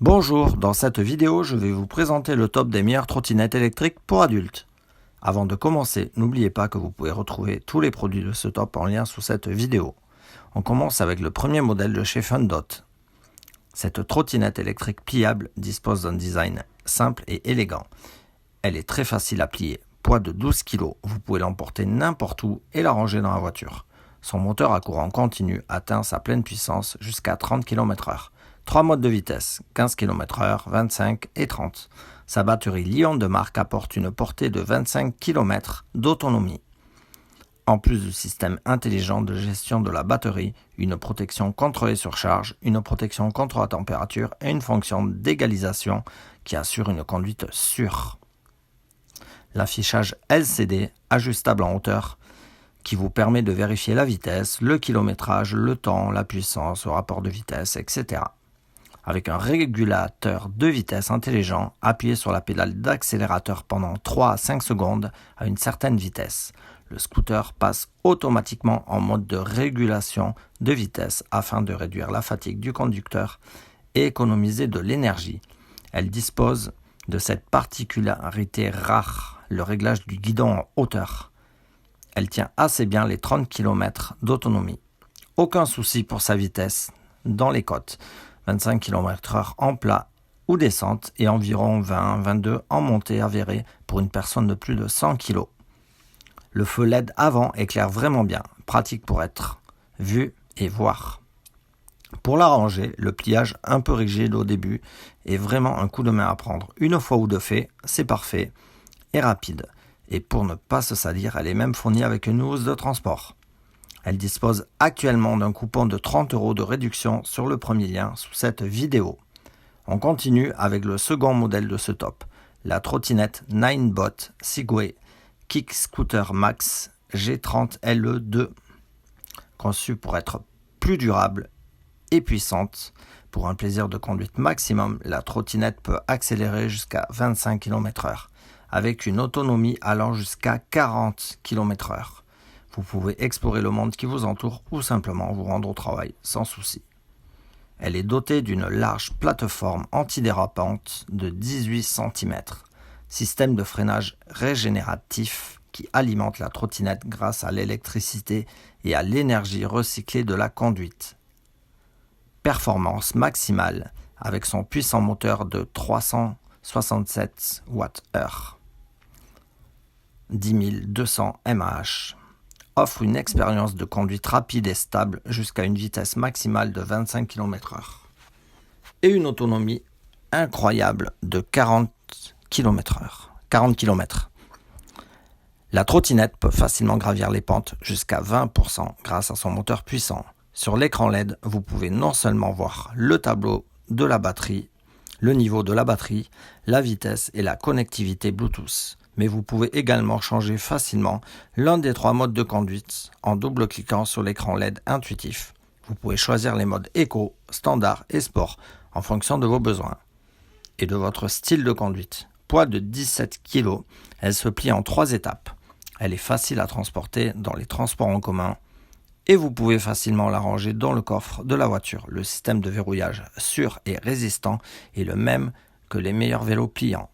Bonjour, dans cette vidéo, je vais vous présenter le top des meilleures trottinettes électriques pour adultes. Avant de commencer, n'oubliez pas que vous pouvez retrouver tous les produits de ce top en lien sous cette vidéo. On commence avec le premier modèle de chez Fundot. Cette trottinette électrique pliable dispose d'un design simple et élégant. Elle est très facile à plier. Poids de 12 kg, vous pouvez l'emporter n'importe où et la ranger dans la voiture. Son moteur à courant continu atteint sa pleine puissance jusqu'à 30 km/h. 3 modes de vitesse, 15 km/h, 25 et 30. Sa batterie Li-ion de marque apporte une portée de 25 km d'autonomie. En plus du système intelligent de gestion de la batterie, une protection contre les surcharges, une protection contre la température et une fonction d'égalisation qui assure une conduite sûre. L'affichage LCD ajustable en hauteur qui vous permet de vérifier la vitesse, le kilométrage, le temps, la puissance, le rapport de vitesse, etc. Avec un régulateur de vitesse intelligent, appuyez sur la pédale d'accélérateur pendant 3 à 5 secondes à une certaine vitesse. Le scooter passe automatiquement en mode de régulation de vitesse afin de réduire la fatigue du conducteur et économiser de l'énergie. Elle dispose de cette particularité rare, le réglage du guidon en hauteur. Elle tient assez bien les 30 km d'autonomie. Aucun souci pour sa vitesse dans les côtes. 25 km/h en plat ou descente et environ 20-22 en montée avérée pour une personne de plus de 100 kg. Le feu LED avant éclaire vraiment bien, pratique pour être vu et voir. Pour la ranger, le pliage un peu rigide au début est vraiment un coup de main à prendre. Une fois ou deux fait, c'est parfait et rapide. Et pour ne pas se salir, elle est même fournie avec une housse de transport. Elle dispose actuellement d'un coupon de 30 € de réduction sur le premier lien sous cette vidéo. On continue avec le second modèle de ce top, la trottinette Ninebot Segway Kick Scooter Max G30 LE2. Conçue pour être plus durable et puissante, pour un plaisir de conduite maximum, la trottinette peut accélérer jusqu'à 25 km/h, avec une autonomie allant jusqu'à 40 km/h. Vous pouvez explorer le monde qui vous entoure ou simplement vous rendre au travail sans souci. Elle est dotée d'une large plateforme antidérapante de 18 cm, système de freinage régénératif qui alimente la trottinette grâce à l'électricité et à l'énergie recyclée de la conduite. Performance maximale avec son puissant moteur de 367 Wh, 10 200 mAh. Offre une expérience de conduite rapide et stable jusqu'à une vitesse maximale de 25 km/h et une autonomie incroyable de 40 km. La trottinette peut facilement gravir les pentes jusqu'à 20% grâce à son moteur puissant. Sur l'écran LED, vous pouvez non seulement voir le tableau de la batterie, le niveau de la batterie, la vitesse et la connectivité Bluetooth. Mais vous pouvez également changer facilement l'un des 3 modes de conduite en double-cliquant sur l'écran LED intuitif. Vous pouvez choisir les modes éco, standard et sport en fonction de vos besoins et de votre style de conduite. Poids de 17 kg, elle se plie en 3 étapes. Elle est facile à transporter dans les transports en commun et vous pouvez facilement la ranger dans le coffre de la voiture. Le système de verrouillage sûr et résistant est le même que les meilleurs vélos pliants.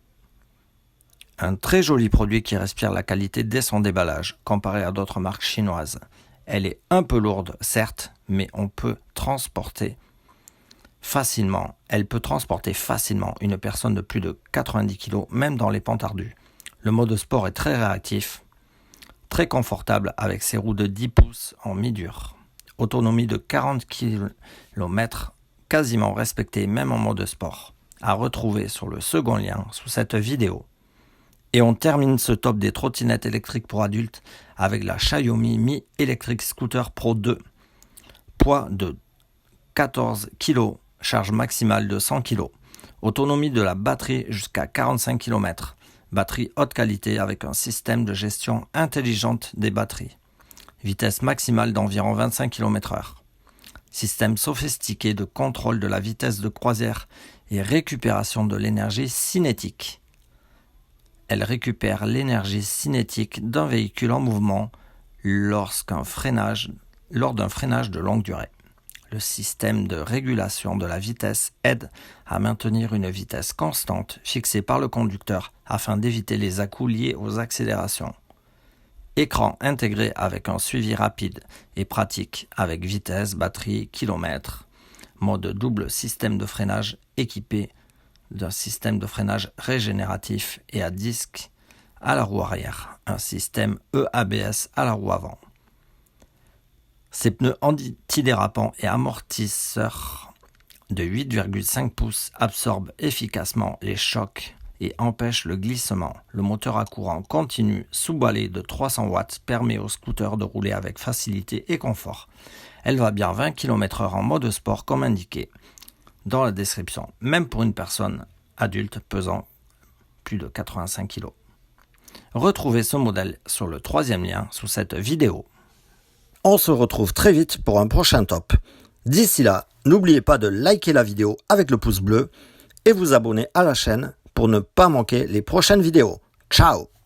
Un très joli produit qui respire la qualité dès son déballage, comparé à d'autres marques chinoises. Elle est un peu lourde, certes, mais elle peut transporter facilement une personne de plus de 90 kg, même dans les pentes ardues. Le mode sport est très réactif, très confortable avec ses roues de 10 pouces en mi-dur. Autonomie de 40 km, quasiment respectée même en mode sport. À retrouver sur le second lien sous cette vidéo. Et on termine ce top des trottinettes électriques pour adultes avec la Xiaomi Mi Electric Scooter Pro 2. Poids de 14 kg, charge maximale de 100 kg. Autonomie de la batterie jusqu'à 45 km. Batterie haute qualité avec un système de gestion intelligente des batteries. Vitesse maximale d'environ 25 km/h. Système sophistiqué de contrôle de la vitesse de croisière et récupération de l'énergie cinétique. Elle récupère l'énergie cinétique d'un véhicule en mouvement lors d'un freinage de longue durée. Le système de régulation de la vitesse aide à maintenir une vitesse constante fixée par le conducteur afin d'éviter les à-coups liés aux accélérations. Écran intégré avec un suivi rapide et pratique avec vitesse, batterie, kilomètres. Mode double système de freinage équipé d'un système de freinage régénératif et à disque à la roue arrière. Un système EABS à la roue avant. Ces pneus antidérapants et amortisseurs de 8,5 pouces absorbent efficacement les chocs et empêchent le glissement. Le moteur à courant continu sous balai de 300 watts permet au scooter de rouler avec facilité et confort. Elle va bien 20 km/h en mode sport comme indiqué dans la description, même pour une personne adulte pesant plus de 85 kg. Retrouvez ce modèle sur le troisième lien sous cette vidéo. On se retrouve très vite pour un prochain top. D'ici là, n'oubliez pas de liker la vidéo avec le pouce bleu et vous abonner à la chaîne pour ne pas manquer les prochaines vidéos. Ciao!